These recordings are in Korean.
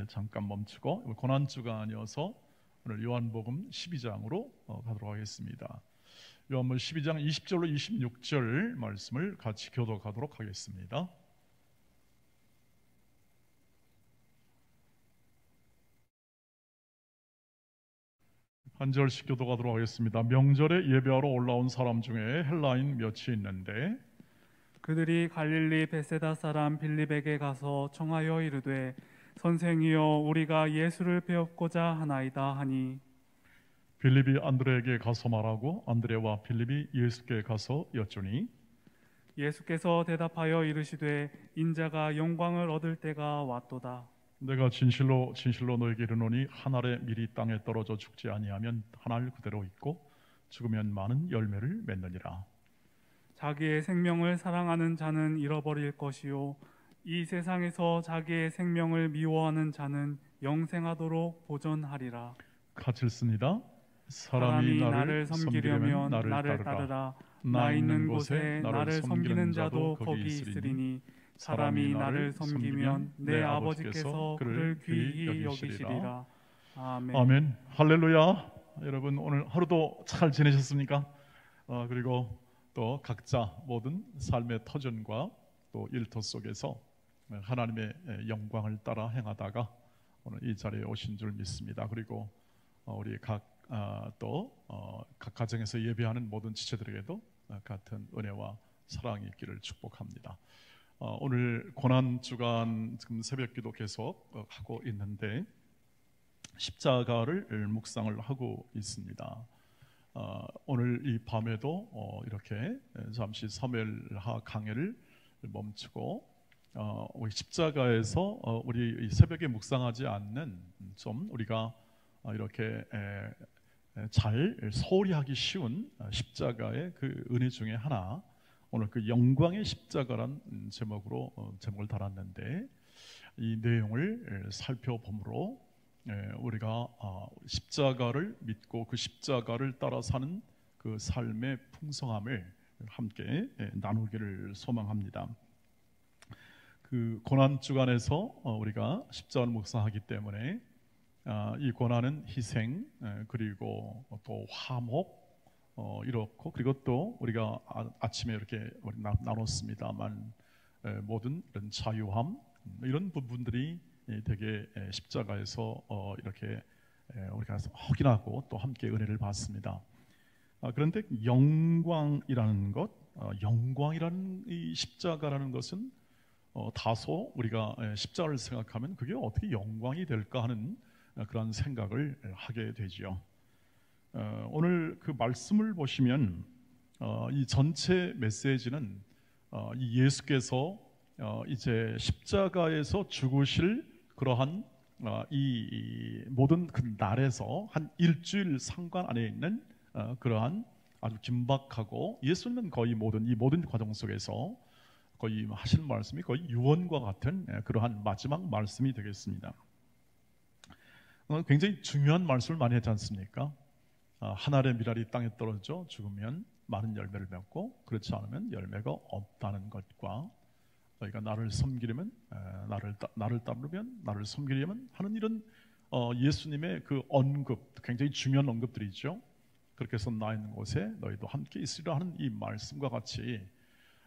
잠깐 멈추고 고난주간이어서 오늘 요한복음 12장으로 가도록 하겠습니다. 요한복음 12장 20절로 26절 말씀을 같이 교독하도록 하겠습니다. 한 절씩 교독하도록 하겠습니다. 명절에 예배하러 올라온 사람 중에 헬라인 몇이 있는데 그들이 갈릴리 베세다 사람 빌립에게 가서 청하여 이르되 선생이여 우리가 예수를 배웁고자 하나이다 하니 빌립이 안드레에게 가서 말하고 안드레와 빌립이 예수께 가서 여쭈니 예수께서 대답하여 이르시되 인자가 영광을 얻을 때가 왔도다. 내가 진실로 진실로 너에게 이르노니 한 알의 밀이 땅에 떨어져 죽지 아니하면 한 알 그대로 있고 죽으면 많은 열매를 맺느니라. 자기의 생명을 사랑하는 자는 잃어버릴 것이요 이 세상에서 자기의 생명을 미워하는 자는 영생하도록 보존하리라. 같이 읽습니다. 사람이 나를 섬기려면 나를 따르라. 나 있는 곳에 나를 섬기는 자도 거기 있으리니 사람이 나를 섬기면 내 아버지께서 그를 귀히 여기시리라. 아멘. 아멘. 할렐루야. 여러분 오늘 하루도 잘 지내셨습니까? 그리고 또 각자 모든 삶의 터전과 또 일터 속에서 하나님의 영광을 따라 행하다가 오늘 이 자리에 오신 줄 믿습니다. 그리고 우리 각 가정에서 예배하는 모든 지체들에게도 같은 은혜와 사랑이 있기를 축복합니다. 오늘 고난주간 지금 새벽기도 계속 하고 있는데 십자가를 묵상을 하고 있습니다. 오늘 이 밤에도 이렇게 잠시 사무엘하 강해를 멈추고 우리 십자가에서 우리 새벽에 묵상하지 않는 좀 우리가 이렇게 잘 소홀히 하기 쉬운 십자가의 그 은혜 중에 하나, 오늘 그 영광의 십자가란 제목을 달았는데 이 내용을 살펴보므로 우리가 십자가를 믿고 그 십자가를 따라 사는 그 삶의 풍성함을 함께 나누기를 소망합니다. 그 고난주간에서 우리가 십자가를 묵상하기 때문에 이 고난은 희생 그리고 또 화목 이렇고 그리고 또 우리가 아침에 이렇게 나눴습니다만 모든 이런 자유함 이런 부분들이 되게 십자가에서 이렇게 우리가 확인하고 또 함께 은혜를 받습니다. 그런데 영광이라는 것, 영광이라는 이 십자가라는 것은 다소 우리가 십자가를 생각하면 그게 어떻게 영광이 될까 하는 그런 생각을 하게 되지요. 오늘 그 말씀을 보시면 이 전체 메시지는 이 예수께서 이제 십자가에서 죽으실 그러한 이 모든 그 날에서 한 일주일 상관 안에 있는 그러한 아주 긴박하고 예수님은 거의 이 모든 과정 속에서 거의 하실 말씀이 거의 유언과 같은 그러한 마지막 말씀이 되겠습니다. 굉장히 중요한 말씀을 많이 했지 않습니까? 한 알의 밀알이 땅에 떨어져 죽으면 많은 열매를 맺고 그렇지 않으면 열매가 없다는 것과 너희가 나를 섬기려면 나를 따르면 나를 섬기려면 하는 이런 예수님의 그 언급, 굉장히 중요한 언급들이죠. 그렇게 해서 나 있는 곳에 너희도 함께 있으리라 하는 이 말씀과 같이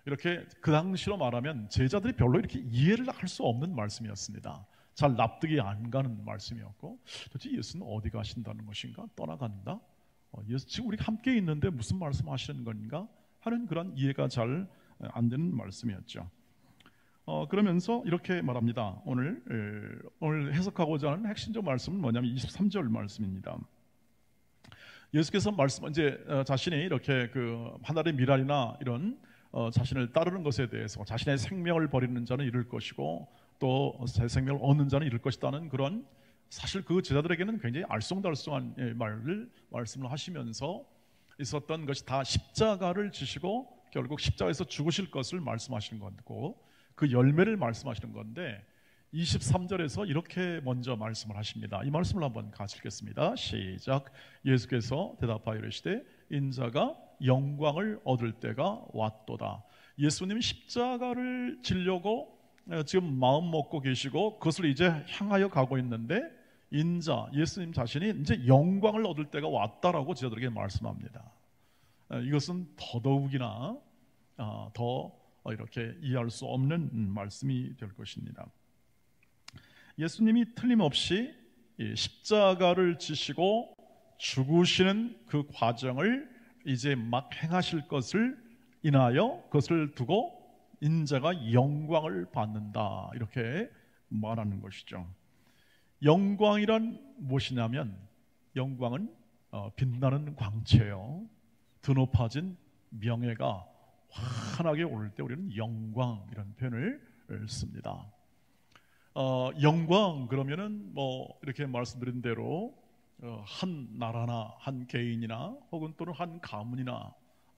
이렇게 그 당시로 말하면 제자들이 별로 이렇게 이해를 할 수 없는 말씀이었습니다. 잘 납득이 안 가는 말씀이었고 도대체 예수는 어디 가신다는 것인가? 떠나간다? 예수 지금 우리 함께 있는데 무슨 말씀하시는 건가? 하는 그런 이해가 잘 안 되는 말씀이었죠. 그러면서 이렇게 말합니다. 오늘 해석하고자 하는 핵심적 말씀은 뭐냐면 23절 말씀입니다. 예수께서 이제 자신이 이렇게 그 하늘의 미랄이나 이런 자신을 따르는 것에 대해서 자신의 생명을 버리는 자는 잃을 것이고 또 새 생명을 얻는 자는 잃을 것이라는 그런 사실 그 제자들에게는 굉장히 알쏭달쏭한 말씀을 하시면서 있었던 것이 다 십자가를 지시고 결국 십자가에서 죽으실 것을 말씀하시는 거고 그 열매를 말씀하시는 건데 23절에서 이렇게 먼저 말씀을 하십니다. 이 말씀을 한번 같이 읽겠습니다. 시작. 예수께서 대답하여 이르시되 인자가 영광을 얻을 때가 왔도다. 예수님이 십자가를 지려고 지금 마음 먹고 계시고 그것을 이제 향하여 가고 있는데 인자 예수님 자신이 이제 영광을 얻을 때가 왔다라고 저들에게 말씀합니다. 이것은 더더욱이나 더 이렇게 이해할 수 없는 말씀이 될 것입니다. 예수님이 틀림없이 십자가를 지시고 죽으시는 그 과정을 이제 막 행하실 것을 인하여 그것을 두고 인자가 영광을 받는다 이렇게 말하는 것이죠. 영광이란 무엇이냐면 영광은 빛나는 광채요. 드높아진 명예가 환하게 오를 때 우리는 영광이라는 표현을 씁니다. 영광 그러면은 뭐 이렇게 말씀드린 대로 한 나라나 한 개인이나 혹은 또는 한 가문이나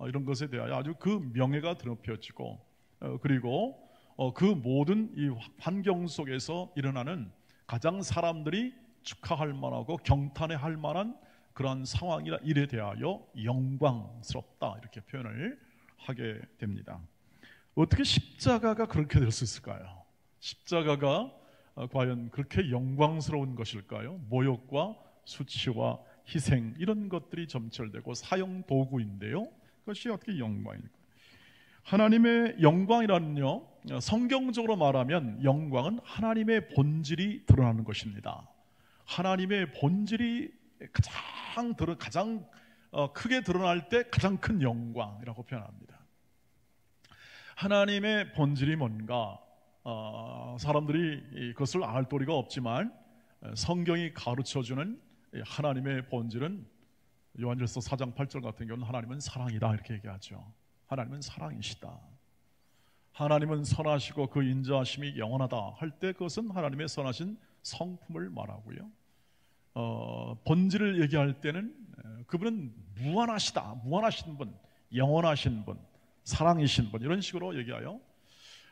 이런 것에 대하여 아주 그 명예가 드높여지고 그리고 그 모든 이 환경 속에서 일어나는 가장 사람들이 축하할 만하고 경탄해할 만한 그러한 상황이나 일에 대하여 영광스럽다 이렇게 표현을 하게 됩니다. 어떻게 십자가가 그렇게 될 수 있을까요? 십자가가 과연 그렇게 영광스러운 것일까요? 모욕과 수치와 희생 이런 것들이 점철되고 사용 도구인데요. 그것이 어떻게 영광일까요? 하나님의 영광이라는요, 성경적으로 말하면 영광은 하나님의 본질이 드러나는 것입니다. 하나님의 본질이 가장 크게 드러날 때 가장 큰 영광이라고 표현합니다. 하나님의 본질이 뭔가 사람들이 그것을 알 도리가 없지만 성경이 가르쳐주는 하나님의 본질은 요한일서 4장 8절 같은 경우는 하나님은 사랑이다 이렇게 얘기하죠. 하나님은 사랑이시다. 하나님은 선하시고 그 인자하심이 영원하다 할 때 그것은 하나님의 선하신 성품을 말하고요. 본질을 얘기할 때는 그분은 무한하시다, 무한하신 분, 영원하신 분, 사랑이신 분 이런 식으로 얘기하여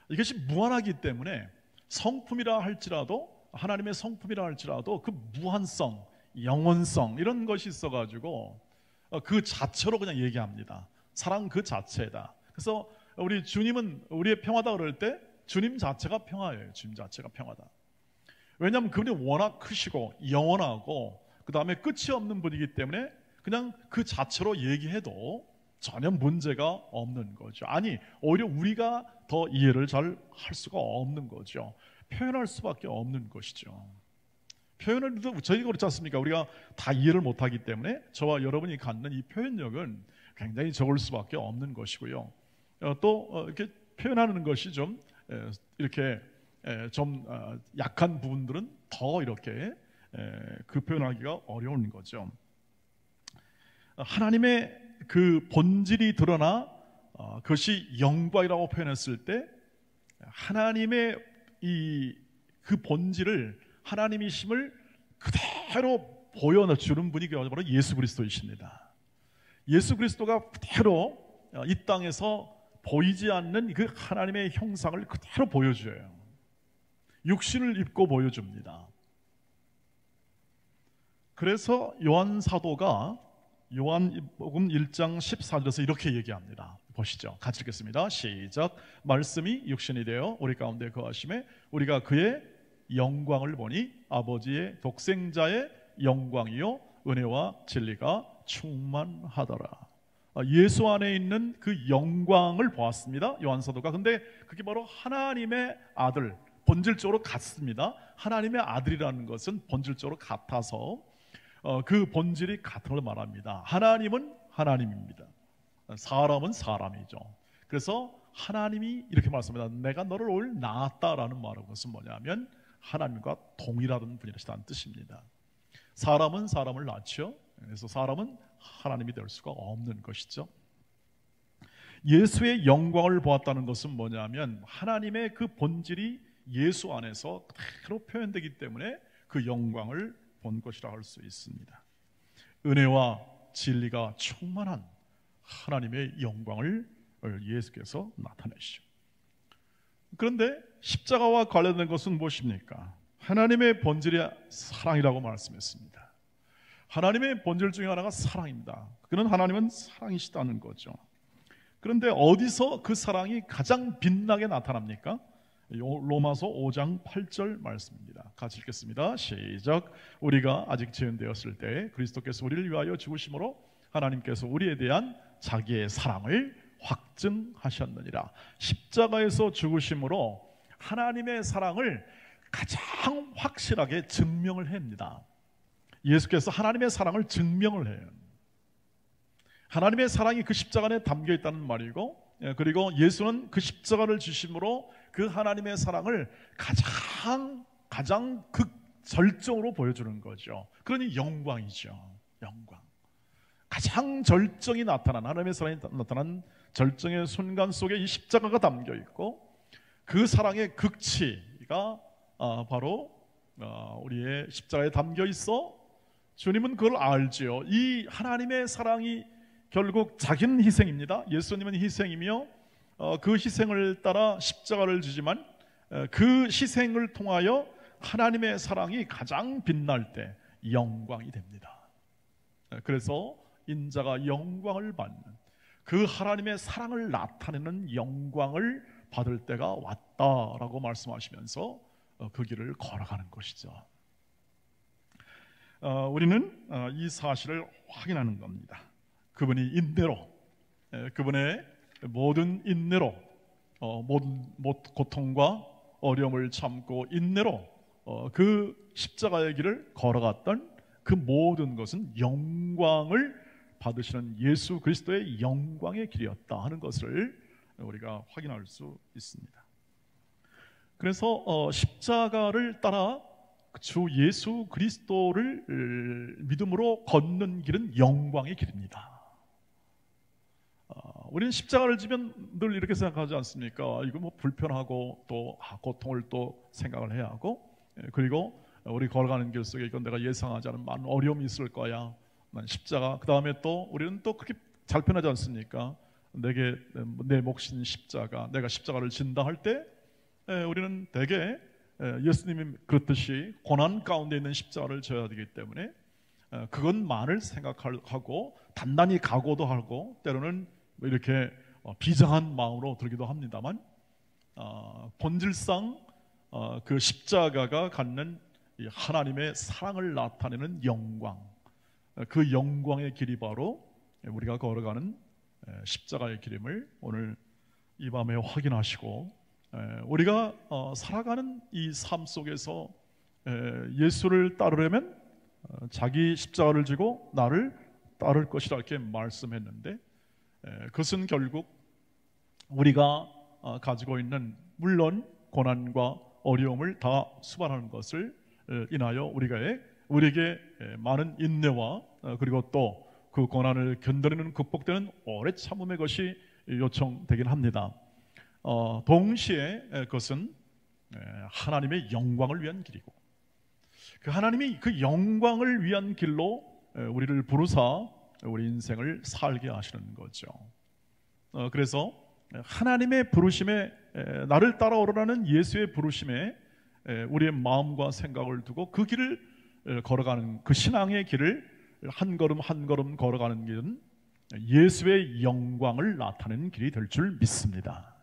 이것이 무한하기 때문에 성품이라 할지라도 하나님의 성품이라 할지라도 그 무한성, 영원성 이런 것이 있어가지고 그 자체로 그냥 얘기합니다. 사랑 그 자체다. 그래서 우리 주님은 우리의 평화다 그럴 때 주님 자체가 평화예요. 주님 자체가 평화다. 왜냐하면 그분이 워낙 크시고 영원하고 그 다음에 끝이 없는 분이기 때문에 그냥 그 자체로 얘기해도 전혀 문제가 없는 거죠. 아니 오히려 우리가 더 이해를 잘 할 수가 없는 거죠. 표현할 수밖에 없는 것이죠. 표현을 저희가 그렇지 않습니까? 우리가 다 이해를 못하기 때문에 저와 여러분이 갖는 이 표현력은 굉장히 적을 수밖에 없는 것이고요. 또 이렇게 표현하는 것이 좀 이렇게 좀 약한 부분들은 더 이렇게 그 표현하기가 어려운 거죠. 하나님의 그 본질이 드러나 그것이 영광이라고 표현했을 때 하나님의 그 본질을 하나님이심을 그대로 보여주는 분이 바로 예수 그리스도이십니다. 예수 그리스도가 그대로 이 땅에서 보이지 않는 그 하나님의 형상을 그대로 보여줘요. 육신을 입고 보여줍니다. 그래서 요한 사도가 요한복음 1장 14절에서 이렇게 얘기합니다. 보시죠. 같이 읽겠습니다. 시작. 말씀이 육신이 되어 우리 가운데 거하심에 우리가 그의 영광을 보니 아버지의 독생자의 영광이요 은혜와 진리가 충만하더라. 예수 안에 있는 그 영광을 보았습니다. 요한 사도가. 근데 그게 바로 하나님의 아들, 본질적으로 같습니다. 하나님의 아들이라는 것은 본질적으로 같아서 그 본질이 같은 걸 말합니다. 하나님은 하나님입니다. 사람은 사람이죠. 그래서 하나님이 이렇게 말씀합니다. 내가 너를 오늘 낳았다라는 말은 것은 뭐냐면 하나님과 동일하던 분이라는 뜻입니다. 사람은 사람을 낳죠. 그래서 사람은 하나님이 될 수가 없는 것이죠. 예수의 영광을 보았다는 것은 뭐냐면 하나님의 그 본질이 예수 안에서 그대로 표현되기 때문에 그 영광을 본 것이라 할 수 있습니다. 은혜와 진리가 충만한 하나님의 영광을 예수께서 나타내시죠. 그런데 십자가와 관련된 것은 무엇입니까? 하나님의 본질이 사랑이라고 말씀했습니다. 하나님의 본질 중에 하나가 사랑입니다. 그는 하나님은 사랑이시다는 거죠. 그런데 어디서 그 사랑이 가장 빛나게 나타납니까? 로마서 5장 8절 말씀입니다. 같이 읽겠습니다. 시작. 우리가 아직 죄인되었을 때 그리스도께서 우리를 위하여 죽으심으로 하나님께서 우리에 대한 자기의 사랑을 확증하셨느니라. 십자가에서 죽으심으로 하나님의 사랑을 가장 확실하게 증명을 합니다. 예수께서 하나님의 사랑을 증명을 해요. 하나님의 사랑이 그 십자가 안에 담겨 있다는 말이고, 그리고 예수는 그 십자가를 지심으로 그 하나님의 사랑을 가장 극절정으로 보여주는 거죠. 그러니 영광이죠. 영광. 가장 절정이 나타난, 하나님의 사랑이 나타난 절정의 순간 속에 이 십자가가 담겨 있고, 그 사랑의 극치가 바로 우리의 십자가에 담겨 있어 주님은 그걸 알지요. 이 하나님의 사랑이 결국 자기는 희생입니다. 예수님은 희생이며 그 희생을 따라 십자가를 지지만 그 희생을 통하여 하나님의 사랑이 가장 빛날 때 영광이 됩니다. 그래서 인자가 영광을 받는, 그 하나님의 사랑을 나타내는 영광을 받을 때가 왔다라고 말씀하시면서 그 길을 걸어가는 것이죠. 우리는 이 사실을 확인하는 겁니다. 그분이 인내로, 그분의 모든 인내로, 모든 고통과 어려움을 참고 인내로 그 십자가의 길을 걸어갔던 그 모든 것은 영광을 받으시는 예수 그리스도의 영광의 길이었다 하는 것을 우리가 확인할 수 있습니다. 그래서 십자가를 따라 주 예수 그리스도를 믿음으로 걷는 길은 영광의 길입니다. 우리는 십자가를 지면 늘 이렇게 생각하지 않습니까? 이거 뭐 불편하고 또 고통을 또 생각을 해야 하고, 그리고 우리 걸어가는 길 속에 이건 내가 예상하지 않은 많은 어려움이 있을 거야. 십자가, 그 다음에 또 우리는 또 그렇게 잘 편하지 않습니까? 내게 내 몫인 십자가, 내가 십자가를 진다 할 때 우리는 대개 예수님이 그렇듯이 고난 가운데 있는 십자가를 져야 되기 때문에 그것만을 생각하고 단단히 각오도 하고 때로는 이렇게 비장한 마음으로 들기도 합니다만, 본질상 그 십자가가 갖는 하나님의 사랑을 나타내는 영광, 그 영광의 길이 바로 우리가 걸어가는 십자가의 길임을 오늘 이 밤에 확인하시고, 우리가 살아가는 이 삶 속에서 예수를 따르려면 자기 십자가를 지고 나를 따를 것이라 이렇게 말씀했는데, 그것은 결국 우리가 가지고 있는, 물론 고난과 어려움을 다 수반하는 것을 인하여 우리에게 많은 인내와 그리고 또 그 고난을 견뎌내는 극복되는 오래 참음의 것이 요청되긴 합니다. 동시에 그것은 하나님의 영광을 위한 길이고, 그 하나님이 그 영광을 위한 길로 우리를 부르사 우리 인생을 살게 하시는 거죠. 그래서 하나님의 부르심에, 나를 따라오라는 예수의 부르심에 우리의 마음과 생각을 두고 그 길을 걸어가는, 그 신앙의 길을 한 걸음 한 걸음 걸어가는 길은 예수의 영광을 나타내는 길이 될 줄 믿습니다.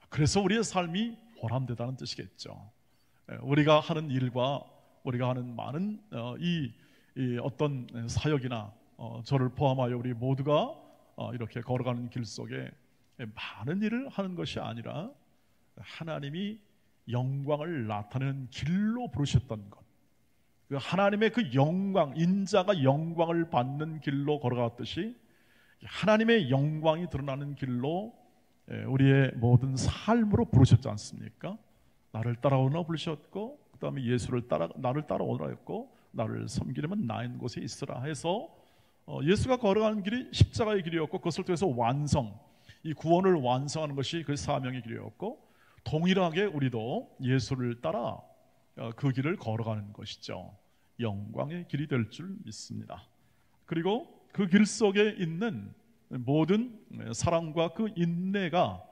그래서 우리의 삶이 보람되다는 뜻이겠죠. 우리가 하는 일과 우리가 하는 많은 이 어떤 사역이나 저를 포함하여 우리 모두가 이렇게 걸어가는 길 속에 많은 일을 하는 것이 아니라 하나님이 영광을 나타내는 길로 부르셨던 것, 그 하나님의 그 영광, 인자가 영광을 받는 길로 걸어갔듯이 하나님의 영광이 드러나는 길로 우리의 모든 삶으로 부르셨지 않습니까? 나를 따라오라 부르셨고, 그 다음에 나를 따라오라 했고, 나를 섬기려면 나 있는 곳에 있으라 해서 예수가 걸어가는 길이 십자가의 길이었고, 그것을 통해서 이 구원을 완성하는 것이 그 사명의 길이었고, 동일하게 우리도 예수를 따라 그 길을 걸어가는 것이죠. 영광의 길이 될 줄 믿습니다. 그리고 그 길 속에 있는 모든 사랑과 그 인내가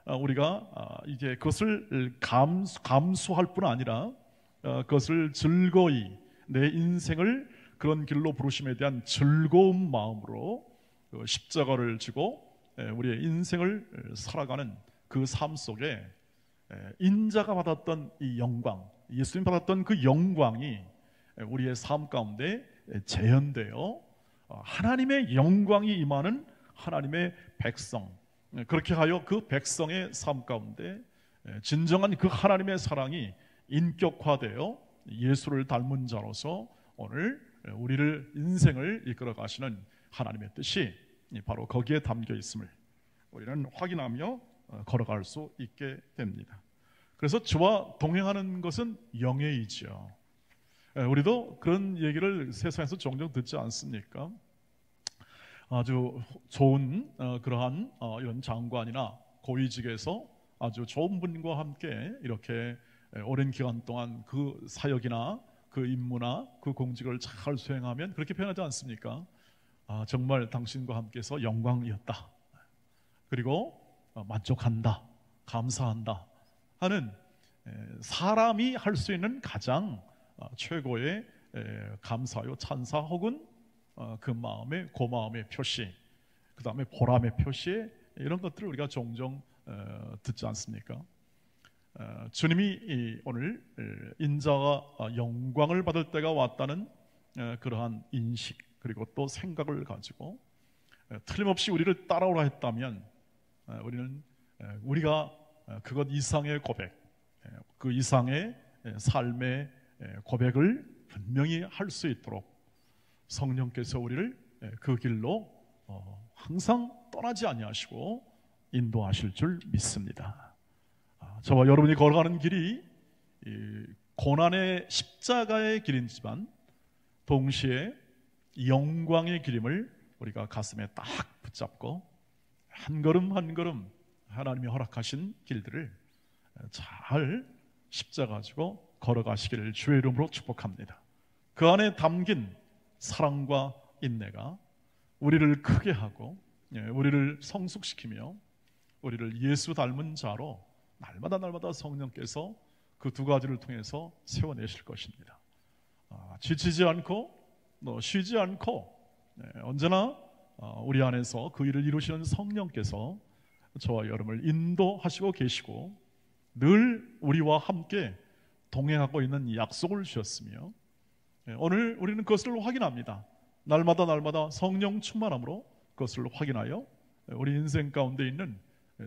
우리가 이제 그것을 감수할 뿐 아니라 그것을 즐거이 내 인생을 그런 길로 부르심에 대한 즐거운 마음으로 십자가를 지고 우리의 인생을 살아가는 그 삶 속에 인자가 받았던 이 영광, 예수님 받았던 그 영광이 우리의 삶 가운데 재현되어 하나님의 영광이 임하는 하나님의 백성, 그렇게 하여 그 백성의 삶 가운데 진정한 그 하나님의 사랑이 인격화되어 예수를 닮은 자로서 오늘 우리를 인생을 이끌어 가시는 하나님의 뜻이 바로 거기에 담겨 있음을 우리는 확인하며 걸어갈 수 있게 됩니다. 그래서 주와 동행하는 것은 영예이지요. 우리도 그런 얘기를 세상에서 종종 듣지 않습니까? 아주 좋은 그러한 이런 장관이나 고위직에서 아주 좋은 분과 함께 이렇게 오랜 기간 동안 그 사역이나 그 임무나 그 공직을 잘 수행하면 그렇게 표현하지 않습니까? 정말 당신과 함께해서 영광이었다. 그리고 만족한다, 감사한다 하는 사람이 할 수 있는 가장 최고의 감사요 찬사 혹은 그 마음의 고마움의 표시, 그 다음에 보람의 표시, 이런 것들을 우리가 종종 듣지 않습니까? 주님이 오늘 인자가 영광을 받을 때가 왔다는 그러한 인식 그리고 또 생각을 가지고 틀림없이 우리를 따라오라 했다면 우리는 우리가 그것 이상의 고백, 그 이상의 삶의 고백을 분명히 할 수 있도록 성령께서 우리를 그 길로 항상 떠나지 아니하시고 인도하실 줄 믿습니다. 저와 여러분이 걸어가는 길이 고난의 십자가의 길이지만 동시에 영광의 길임을 우리가 가슴에 딱 붙잡고 한 걸음 한 걸음 하나님이 허락하신 길들을 잘 십자가 가지고 걸어가시기를 주의 이름으로 축복합니다. 그 안에 담긴 사랑과 인내가 우리를 크게 하고 우리를 성숙시키며 우리를 예수 닮은 자로 날마다 성령께서 그 두 가지를 통해서 세워내실 것입니다. 지치지 않고 쉬지 않고 언제나 우리 안에서 그 일을 이루시는 성령께서 저와 여러분을 인도하시고 계시고 늘 우리와 함께 동행하고 있는 약속을 주셨으며 오늘 우리는 그것을 확인합니다. 날마다 성령 충만함으로 그것을 확인하여 우리 인생 가운데 있는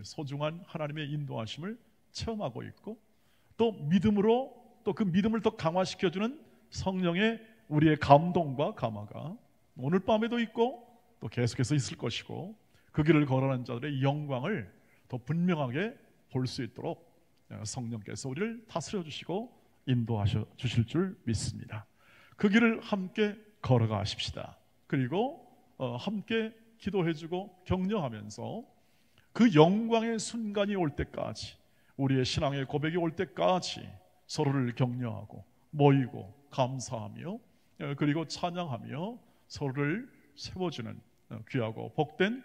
소중한 하나님의 인도하심을 체험하고 있고 또 믿음으로 또 그 믿음을 더 강화시켜주는 성령의 우리의 감동과 감화가 오늘 밤에도 있고 또 계속해서 있을 것이고 그 길을 걸어가는 자들의 영광을 더 분명하게 볼 수 있도록 성령께서 우리를 다스려 주시고 인도하셔 주실 줄 믿습니다. 그 길을 함께 걸어가십시다. 그리고 함께 기도해주고 격려하면서 그 영광의 순간이 올 때까지 우리의 신앙의 고백이 올 때까지 서로를 격려하고 모이고 감사하며 그리고 찬양하며 서로를 세워주는 귀하고 복된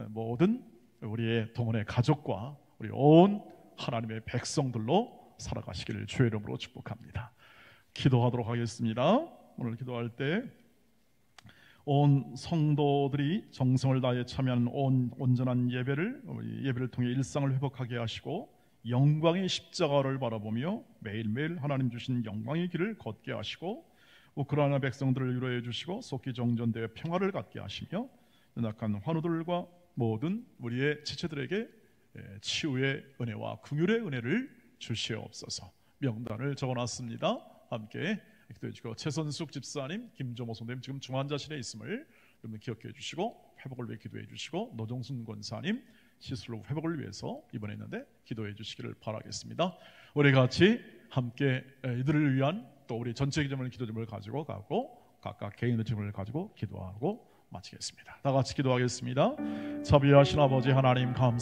모든 우리의 동원의 가족과 우리 온 하나님의 백성들로 살아가시기를 주의 이름으로 축복합니다. 기도하도록 하겠습니다. 오늘 기도할 때 온 성도들이 정성을 다해 참여하는 온전한 예배를 통해 일상을 회복하게 하시고 영광의 십자가를 바라보며 매일매일 하나님 주신 영광의 길을 걷게 하시고 우크라이나 백성들을 위로해 주시고 속히 정전되어 평화를 갖게 하시며 연약한 환우들과 모든 우리의 지체들에게 치유의 은혜와 긍휼의 은혜를 주시옵소서. 명단을 적어놨습니다. 함께 기도해 주시고 최선숙 집사님, 김조모 선생님 지금 중환자실에 있음을 여러분 기억해 주시고 회복을 위해 기도해 주시고 노정순 권사님 시술로 회복을 위해서 입원해 있는데 기도해 주시기를 바라겠습니다. 우리 같이 함께 이들을 위한 또 우리 전체 기도점을 가지고 가고 각각 개인의 질문을 가지고 기도하고 마치겠습니다. 다 같이 기도하겠습니다. 자비하신 아버지 하나님 감사합니다.